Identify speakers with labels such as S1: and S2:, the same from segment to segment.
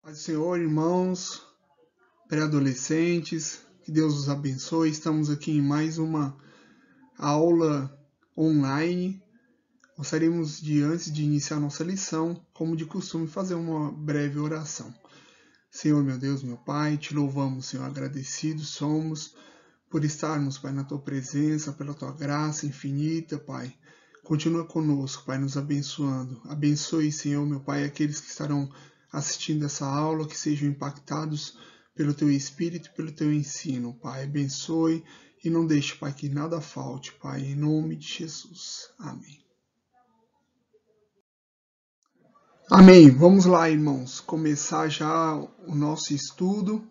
S1: Paz do Senhor, irmãos, pré-adolescentes, que Deus os abençoe. Estamos aqui em mais uma aula online. Gostaríamos de, antes de iniciar nossa lição, como de costume, fazer uma breve oração. Senhor, meu Deus, meu Pai, te louvamos, Senhor, agradecidos somos por estarmos, Pai, na Tua presença, pela Tua graça infinita, Pai. Continua conosco, Pai, nos abençoando. Abençoe, Senhor, meu Pai, aqueles que estarão assistindo essa aula, que sejam impactados pelo Teu Espírito e pelo Teu ensino, Pai. Abençoe e não deixe, Pai, que nada falte, Pai, em nome de Jesus. Amém. Amém. Vamos lá, irmãos, começar já o nosso estudo,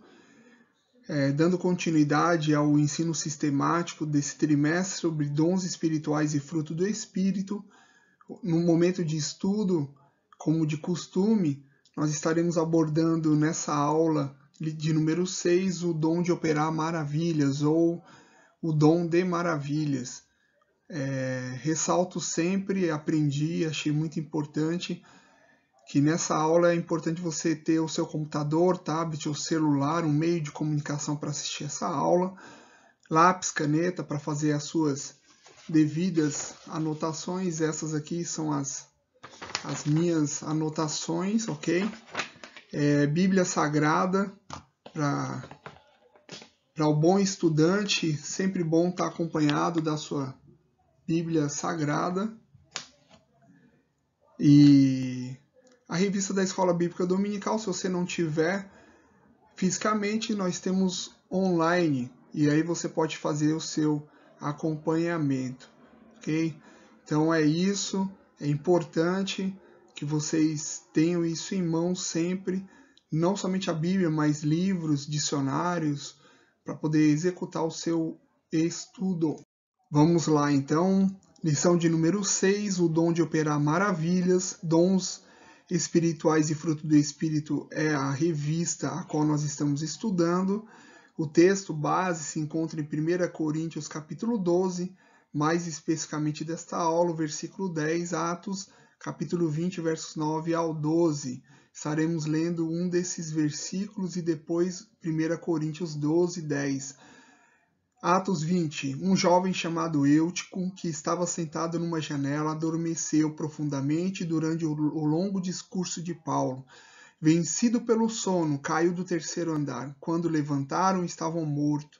S1: dando continuidade ao ensino sistemático desse trimestre sobre dons espirituais e fruto do Espírito. No momento de estudo, como de costume, nós estaremos abordando nessa aula de número 6 o dom de operar maravilhas ou o dom de maravilhas. Ressalto sempre, aprendi, achei muito importante que nessa aula é importante você ter o seu computador, tablet ou celular, um meio de comunicação para assistir essa aula, lápis, caneta para fazer as suas devidas anotações. Essas aqui são as minhas anotações, ok? Bíblia Sagrada para o bom estudante, sempre bom estar acompanhado da sua Bíblia Sagrada. E a revista da Escola Bíblica Dominical, se você não tiver fisicamente, nós temos online, e aí você pode fazer o seu acompanhamento, ok? Então é isso, é importante que vocês tenham isso em mãos sempre, não somente a Bíblia, mas livros, dicionários, para poder executar o seu estudo. Vamos lá então, lição de número 6, o dom de operar maravilhas, dons espirituais e fruto do Espírito é a revista a qual nós estamos estudando. O texto base se encontra em 1 Coríntios capítulo 12, mais especificamente desta aula, o versículo 10, Atos capítulo 20, versos 9 ao 12. Estaremos lendo um desses versículos e depois 1 Coríntios 12, 10. Atos 20. Um jovem chamado Eutico, que estava sentado numa janela, adormeceu profundamente durante o longo discurso de Paulo. Vencido pelo sono, caiu do terceiro andar. Quando levantaram, estavam mortos.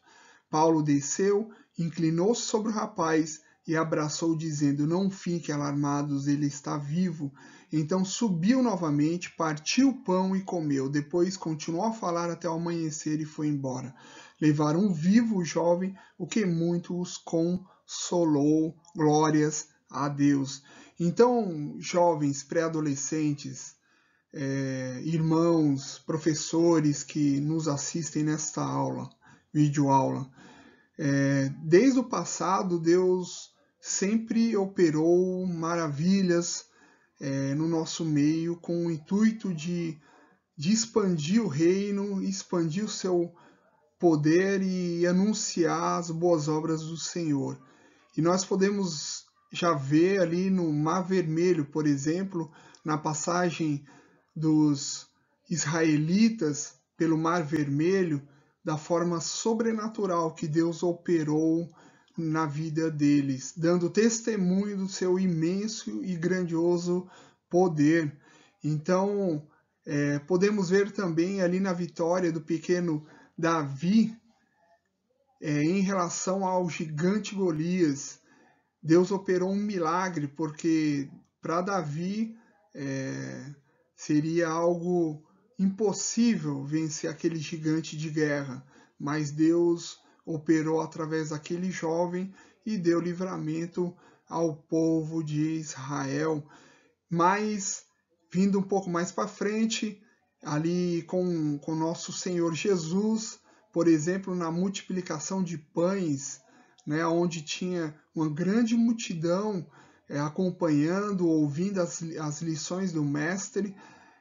S1: Paulo desceu, inclinou-se sobre o rapaz e abraçou, dizendo: Não fiquem alarmados, ele está vivo. Então subiu novamente, partiu o pão e comeu. Depois continuou a falar até o amanhecer e foi embora. Levaram vivo o jovem, o que muito os consolou. Glórias a Deus. Então, jovens, pré-adolescentes, irmãos, professores que nos assistem nesta aula, videoaula, desde o passado Deus sempre operou maravilhas no nosso meio com o intuito de expandir o reino, expandir o seu poder e anunciar as boas obras do Senhor. E nós podemos já ver ali no Mar Vermelho, por exemplo, na passagem dos israelitas pelo Mar Vermelho, da forma sobrenatural que Deus operou na vida deles, dando testemunho do seu imenso e grandioso poder. Então, podemos ver também ali na vitória do pequeno Davi, em relação ao gigante Golias. Deus operou um milagre, porque para Davi seria algo impossível vencer aquele gigante de guerra, mas Deus operou através daquele jovem e deu livramento ao povo de Israel. Mas, vindo um pouco mais para frente, ali com nosso Senhor Jesus, por exemplo, na multiplicação de pães, onde tinha uma grande multidão acompanhando, ouvindo as lições do mestre,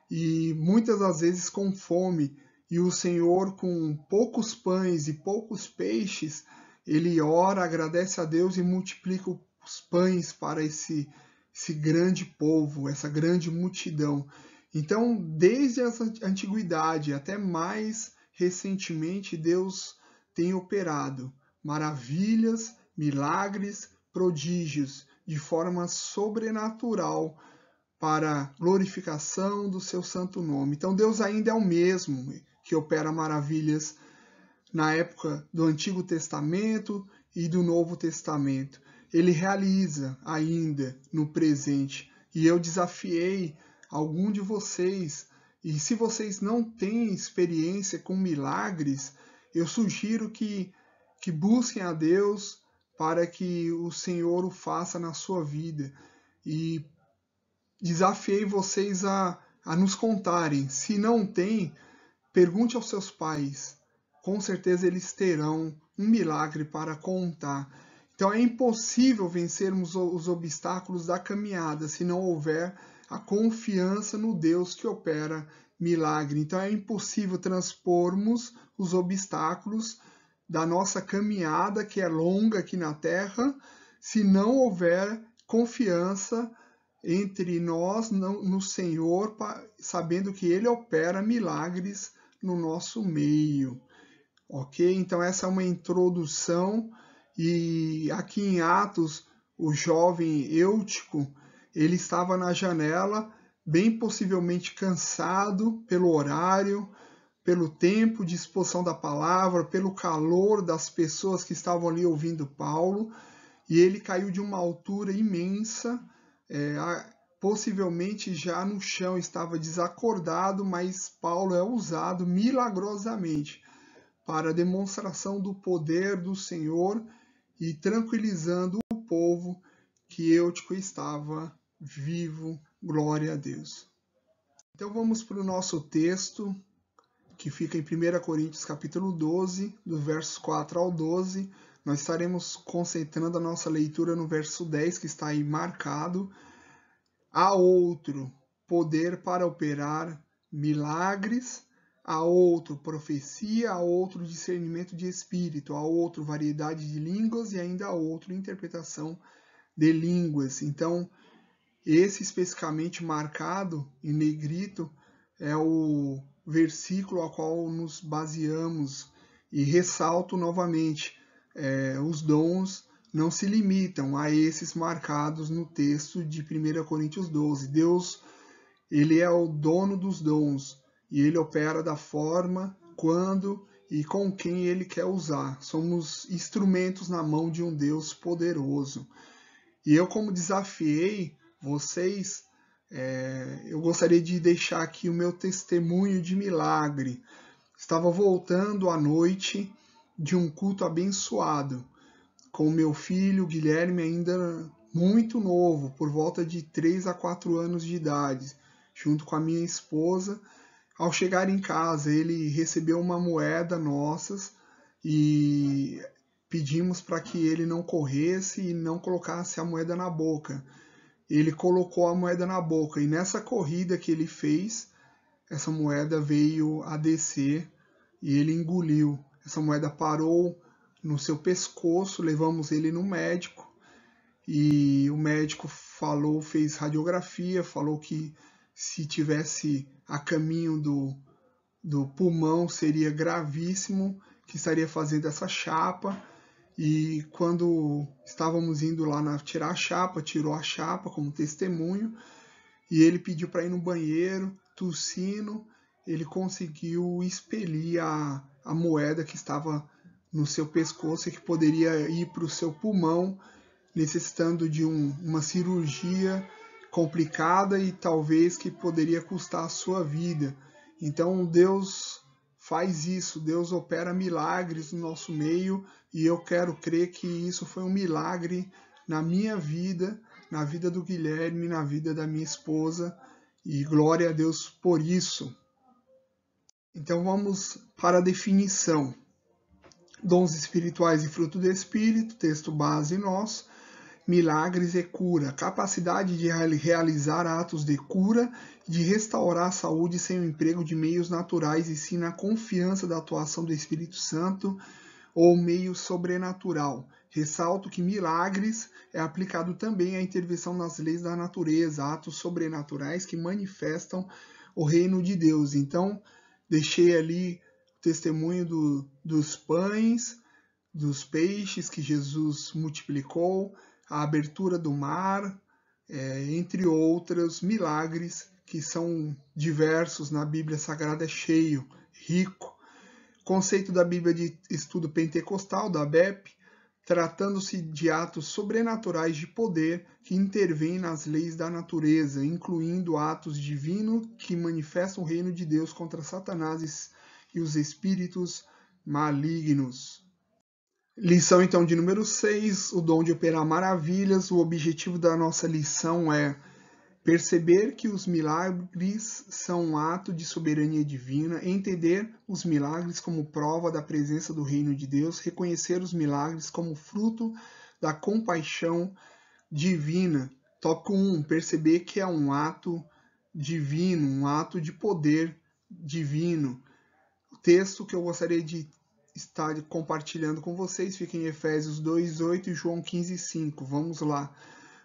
S1: e muitas das vezes com fome, e o Senhor, com poucos pães e poucos peixes, ele ora, agradece a Deus e multiplica os pães para esse grande povo, essa grande multidão. Então, desde a antiguidade até mais recentemente, Deus tem operado maravilhas, milagres, prodígios de forma sobrenatural para a glorificação do seu santo nome. Então, Deus ainda é o mesmo que opera maravilhas na época do Antigo Testamento e do Novo Testamento. Ele realiza ainda no presente. E eu desafiei algum de vocês, e se vocês não têm experiência com milagres, eu sugiro que busquem a Deus para que o Senhor o faça na sua vida. E desafiei vocês a nos contarem. Se não tem, pergunte aos seus pais. Com certeza eles terão um milagre para contar. Então é impossível vencermos os obstáculos da caminhada se não houver a confiança no Deus que opera milagre. Então é impossível transpormos os obstáculos da nossa caminhada, que é longa aqui na Terra, se não houver confiança entre nós no Senhor, sabendo que Ele opera milagres no nosso meio. Ok? Então essa é uma introdução, e aqui em Atos, o jovem Eutico, ele estava na janela, bem possivelmente cansado pelo horário, pelo tempo de exposição da palavra, pelo calor das pessoas que estavam ali ouvindo Paulo, e ele caiu de uma altura imensa, possivelmente já no chão, estava desacordado, mas Paulo é usado milagrosamente para a demonstração do poder do Senhor e tranquilizando o povo que Eutico estava vivo. Glória a Deus. Então vamos para o nosso texto, que fica em 1 Coríntios capítulo 12, dos versos 4 ao 12. Nós estaremos concentrando a nossa leitura no verso 10, que está aí marcado. Há outro poder para operar milagres, há outro profecia, há outro discernimento de espírito, há outro variedade de línguas e ainda há outro interpretação de línguas. Então, esse especificamente marcado em negrito é o versículo ao qual nos baseamos, e ressalto novamente, os dons não se limitam a esses marcados no texto de 1 Coríntios 12. Deus, ele é o dono dos dons e ele opera da forma, quando e com quem ele quer usar. Somos instrumentos na mão de um Deus poderoso. E eu, como desafiei vocês, eu gostaria de deixar aqui o meu testemunho de milagre. Estava voltando à noite de um culto abençoado com meu filho Guilherme, ainda muito novo, por volta de 3 a 4 anos de idade, junto com a minha esposa. Ao chegar em casa, ele recebeu uma moeda nossas e pedimos para que ele não corresse e não colocasse a moeda na boca. Ele colocou a moeda na boca e nessa corrida que ele fez, essa moeda veio a descer e ele engoliu. Essa moeda parou no seu pescoço, levamos ele no médico e o médico fez radiografia, falou que se tivesse a caminho do pulmão seria gravíssimo, que estaria fazendo essa chapa. E quando estávamos indo lá tirar a chapa, tirou a chapa como testemunho, e ele pediu para ir no banheiro, tossindo, ele conseguiu expelir a moeda que estava no seu pescoço e que poderia ir para o seu pulmão, necessitando de uma cirurgia complicada e talvez que poderia custar a sua vida. Então Deus faz isso, Deus opera milagres no nosso meio, e eu quero crer que isso foi um milagre na minha vida, na vida do Guilherme, na vida da minha esposa, e glória a Deus por isso. Então vamos para a definição. Dons espirituais e fruto do Espírito, texto base nosso. Milagres e cura, capacidade de realizar atos de cura, de restaurar a saúde sem o emprego de meios naturais e sim na confiança da atuação do Espírito Santo ou meio sobrenatural. Ressalto que milagres é aplicado também à intervenção nas leis da natureza, atos sobrenaturais que manifestam o reino de Deus. Então, deixei ali o testemunho dos pães, dos peixes que Jesus multiplicou, a abertura do mar, entre outros milagres que são diversos na Bíblia Sagrada, é cheio, rico. Conceito da Bíblia de Estudo Pentecostal, da BEP, tratando-se de atos sobrenaturais de poder que intervêm nas leis da natureza, incluindo atos divinos que manifestam o reino de Deus contra Satanás e os espíritos malignos. Lição, então, de número 6, o dom de operar maravilhas. O objetivo da nossa lição é perceber que os milagres são um ato de soberania divina, entender os milagres como prova da presença do reino de Deus, reconhecer os milagres como fruto da compaixão divina. Tópico 1, perceber que é um ato divino, um ato de poder divino. O texto que eu gostaria de estar compartilhando com vocês fica em Efésios 2:8 e João 15:5. Vamos lá.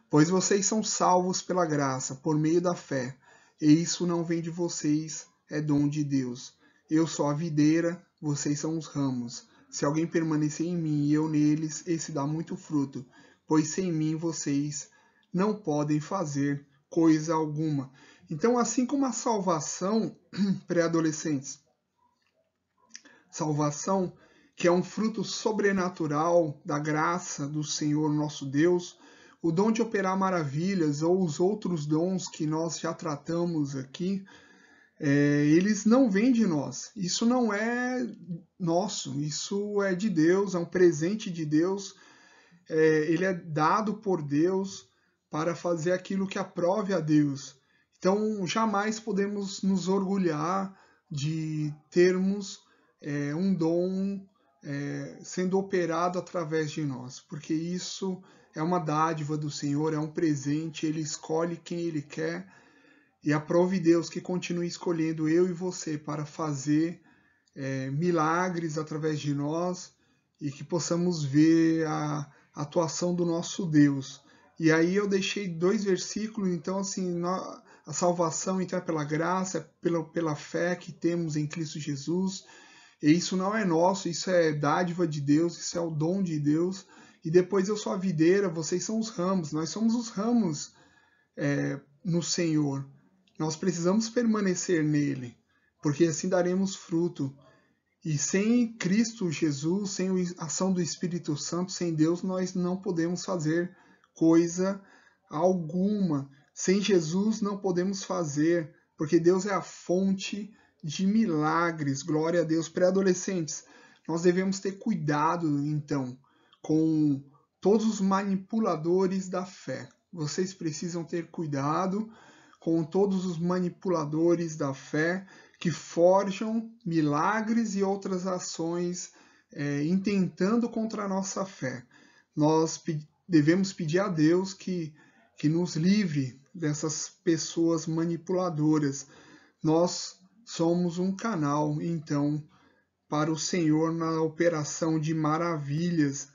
S1: Pois vocês são salvos pela graça, por meio da fé, e isso não vem de vocês, é dom de Deus. Eu sou a videira, vocês são os ramos. Se alguém permanecer em mim e eu neles, esse dá muito fruto, pois sem mim vocês não podem fazer coisa alguma. Então, assim como a salvação, pré-adolescentes, salvação, que é um fruto sobrenatural da graça do Senhor nosso Deus, o dom de operar maravilhas ou os outros dons que nós já tratamos aqui, eles não vêm de nós. Isso não é nosso, isso é de Deus, é um presente de Deus. Ele é dado por Deus para fazer aquilo que aprove a Deus. Então, jamais podemos nos orgulhar de termos um dom sendo operado através de nós, porque isso é uma dádiva do Senhor, é um presente, Ele escolhe quem Ele quer, e aprove Deus que continue escolhendo eu e você para fazer milagres através de nós e que possamos ver a atuação do nosso Deus. E aí eu deixei 2 versículos, então assim, a salvação então é pela graça, é pela fé que temos em Cristo Jesus, e isso não é nosso, isso é dádiva de Deus, isso é o dom de Deus. E depois eu sou a videira, vocês são os ramos, nós somos os ramos no Senhor. Nós precisamos permanecer nele, porque assim daremos fruto. E sem Cristo Jesus, sem a ação do Espírito Santo, sem Deus, nós não podemos fazer coisa alguma. Sem Jesus não podemos fazer, porque Deus é a fonte de milagres. Glória a Deus. Pré-adolescentes, nós devemos ter cuidado, então, com todos os manipuladores da fé. Vocês precisam ter cuidado com todos os manipuladores da fé que forjam milagres e outras ações intentando contra a nossa fé. Nós devemos pedir a Deus que nos livre dessas pessoas manipuladoras. Nós somos um canal, então, para o Senhor na operação de maravilhas.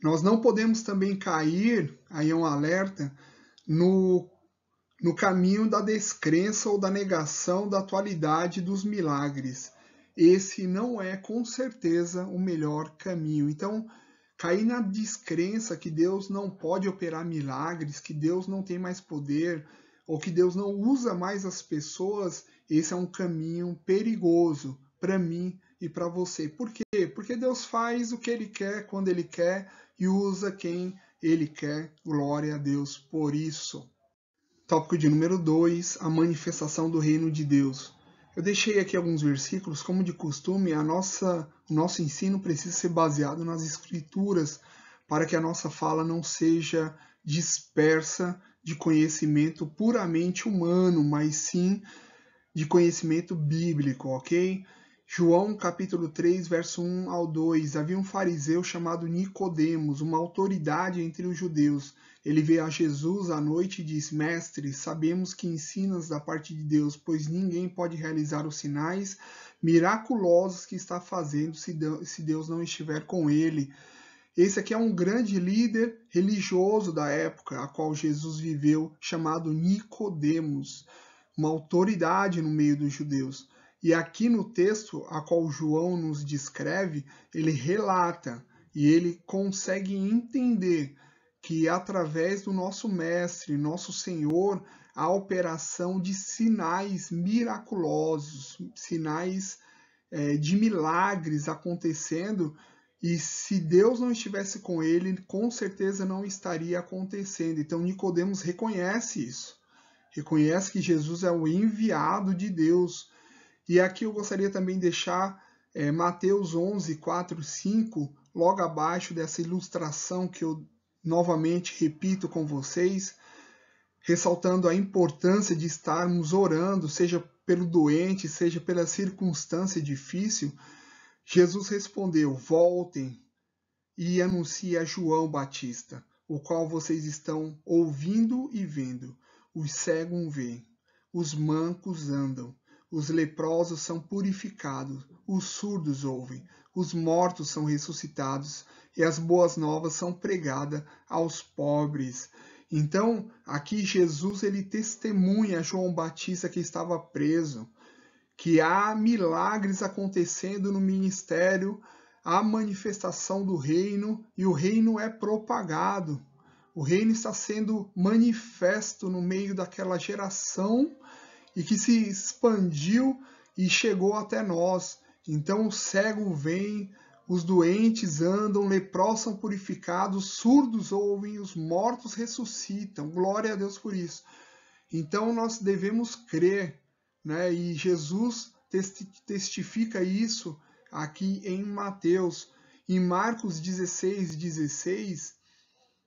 S1: Nós não podemos também cair, aí é um alerta, no caminho da descrença ou da negação da atualidade dos milagres. Esse não é, com certeza, o melhor caminho. Então, cair na descrença que Deus não pode operar milagres, que Deus não tem mais poder, ou que Deus não usa mais as pessoas, esse é um caminho perigoso para mim e para você. Por quê? Porque Deus faz o que Ele quer, quando Ele quer, e usa quem Ele quer. Glória a Deus por isso. Tópico de número 2, a manifestação do reino de Deus. Eu deixei aqui alguns versículos, como de costume, o nosso ensino precisa ser baseado nas Escrituras, para que a nossa fala não seja dispersa de conhecimento puramente humano, mas sim de conhecimento bíblico, ok? João capítulo 3, verso 1 ao 2, havia um fariseu chamado Nicodemos, uma autoridade entre os judeus. Ele veio a Jesus à noite e disse: Mestre, sabemos que ensinas da parte de Deus, pois ninguém pode realizar os sinais miraculosos que está fazendo se Deus não estiver com ele. Esse aqui é um grande líder religioso da época a qual Jesus viveu, chamado Nicodemos. uma autoridade no meio dos judeus. E aqui no texto, a qual João nos descreve, ele relata e ele consegue entender que através do nosso Mestre, nosso Senhor, a operação de sinais miraculosos, sinais de milagres acontecendo, e se Deus não estivesse com ele, com certeza não estaria acontecendo. Então Nicodemos reconhece isso, reconhece que Jesus é o enviado de Deus. E aqui eu gostaria também de deixar Mateus 11, 4, 5, logo abaixo dessa ilustração que eu novamente repito com vocês, ressaltando a importância de estarmos orando, seja pelo doente, seja pela circunstância difícil. Jesus respondeu: voltem e anunciem a João Batista, o qual vocês estão ouvindo e vendo. Os cegos veem, os mancos andam, os leprosos são purificados, os surdos ouvem, os mortos são ressuscitados e as boas novas são pregadas aos pobres. Então, aqui Jesus ele testemunha a João Batista que estava preso, que há milagres acontecendo no ministério, há manifestação do reino e o reino é propagado. O reino está sendo manifesto no meio daquela geração e que se expandiu e chegou até nós. Então o cego vem, os doentes andam, leprosos são purificados, surdos ouvem, os mortos ressuscitam. Glória a Deus por isso. Então nós devemos crer, né? E Jesus testifica isso aqui em Mateus. Em Marcos 16,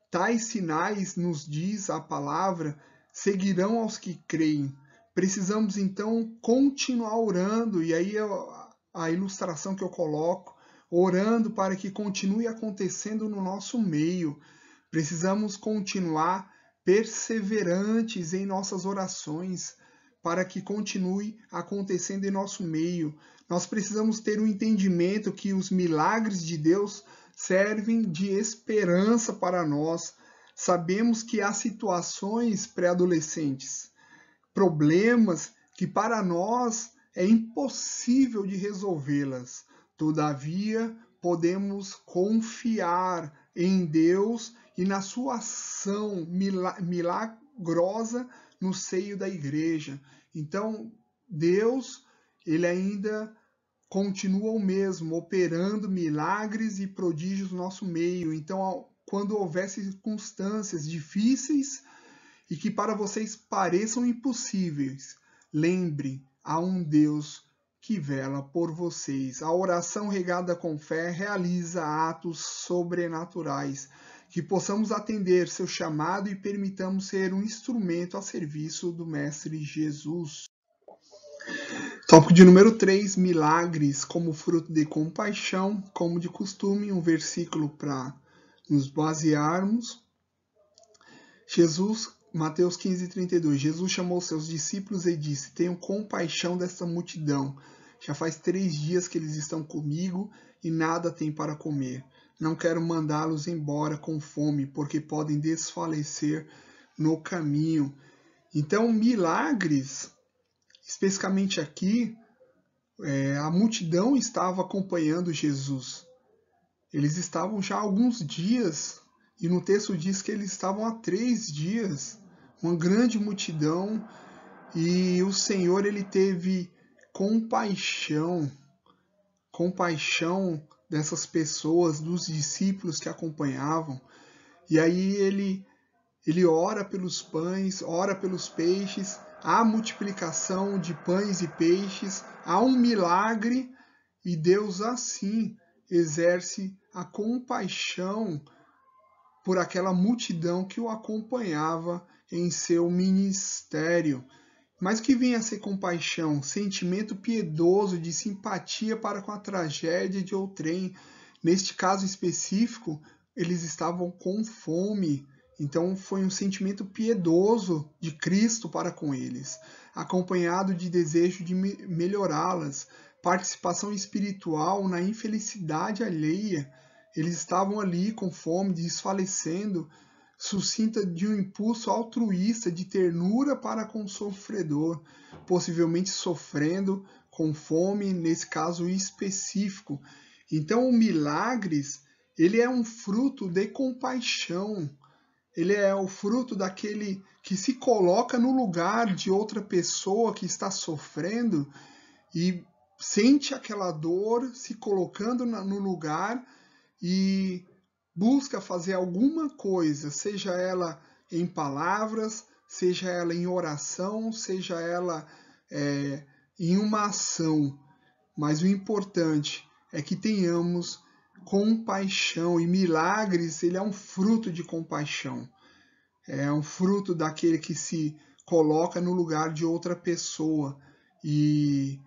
S1: tais sinais, nos diz a palavra, seguirão aos que creem. Precisamos então continuar orando, e aí a ilustração que eu coloco, orando para que continue acontecendo no nosso meio. Precisamos continuar perseverantes em nossas orações, para que continue acontecendo em nosso meio. Nós precisamos ter um entendimento que os milagres de Deus servem de esperança para nós. Sabemos que há situações pré-adolescentes, problemas que para nós é impossível de resolvê-las. Todavia, podemos confiar em Deus e na sua ação milagrosa no seio da igreja. Então, Deus, ele ainda continua o mesmo, operando milagres e prodígios no nosso meio. Então, quando houver circunstâncias difíceis e que para vocês pareçam impossíveis, lembre, há um Deus que vela por vocês. A oração regada com fé realiza atos sobrenaturais. Que possamos atender seu chamado e permitamos ser um instrumento a serviço do Mestre Jesus. Tópico de número 3, milagres como fruto de compaixão, como de costume, um versículo para nos basearmos. Mateus 15:32, Jesus chamou seus discípulos e disse: tenham compaixão desta multidão. Já faz 3 dias que eles estão comigo e nada têm para comer. Não quero mandá-los embora com fome, porque podem desfalecer no caminho. Então, milagres, especificamente aqui, a multidão estava acompanhando Jesus. Eles estavam já há alguns dias, e no texto diz que eles estavam há 3 dias, uma grande multidão, e o Senhor ele teve compaixão dessas pessoas, dos discípulos que acompanhavam. E aí ele ora pelos pães, ora pelos peixes, há multiplicação de pães e peixes, há um milagre, e Deus assim exerce a compaixão por aquela multidão que o acompanhava em seu ministério. Mas o que vem a ser compaixão? Sentimento piedoso de simpatia para com a tragédia de outrem. Neste caso específico, eles estavam com fome. Então foi um sentimento piedoso de Cristo para com eles, acompanhado de desejo de melhorá-las, participação espiritual na infelicidade alheia. Eles estavam ali com fome, desfalecendo, suscita de um impulso altruísta de ternura para com o sofredor, possivelmente sofrendo com fome, nesse caso específico. Então, o milagres, ele é um fruto de compaixão. Ele é o fruto daquele que se coloca no lugar de outra pessoa que está sofrendo e sente aquela dor, se colocando no lugar e busca fazer alguma coisa, seja ela em palavras, seja ela em oração, seja ela em uma ação. Mas o importante é que tenhamos compaixão, e milagres, ele é um fruto de compaixão. É um fruto daquele que se coloca no lugar de outra pessoa e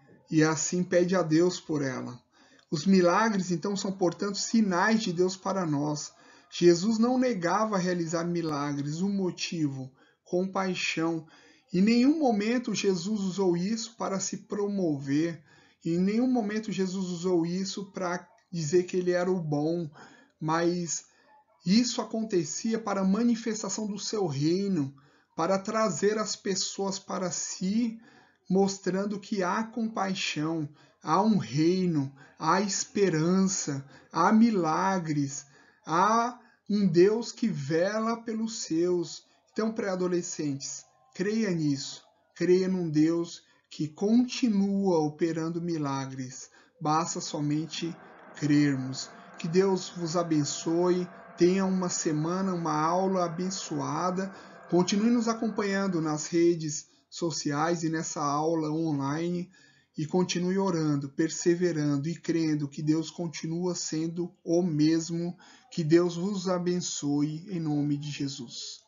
S1: assim pede a Deus por ela. Os milagres, então, são, portanto, sinais de Deus para nós. Jesus não negava realizar milagres. O motivo? Compaixão. Em nenhum momento Jesus usou isso para se promover. Em nenhum momento Jesus usou isso para dizer que ele era o bom. Mas isso acontecia para a manifestação do seu reino, para trazer as pessoas para si, mostrando que há compaixão, há um reino, há esperança, há milagres, há um Deus que vela pelos seus. Então, pré-adolescentes, creia nisso, creia num Deus que continua operando milagres. Basta somente crermos. Que Deus vos abençoe. Tenha uma semana, uma aula abençoada. Continue nos acompanhando nas redes sociais e nessa aula online. E continue orando, perseverando e crendo que Deus continua sendo o mesmo. Que Deus vos abençoe em nome de Jesus.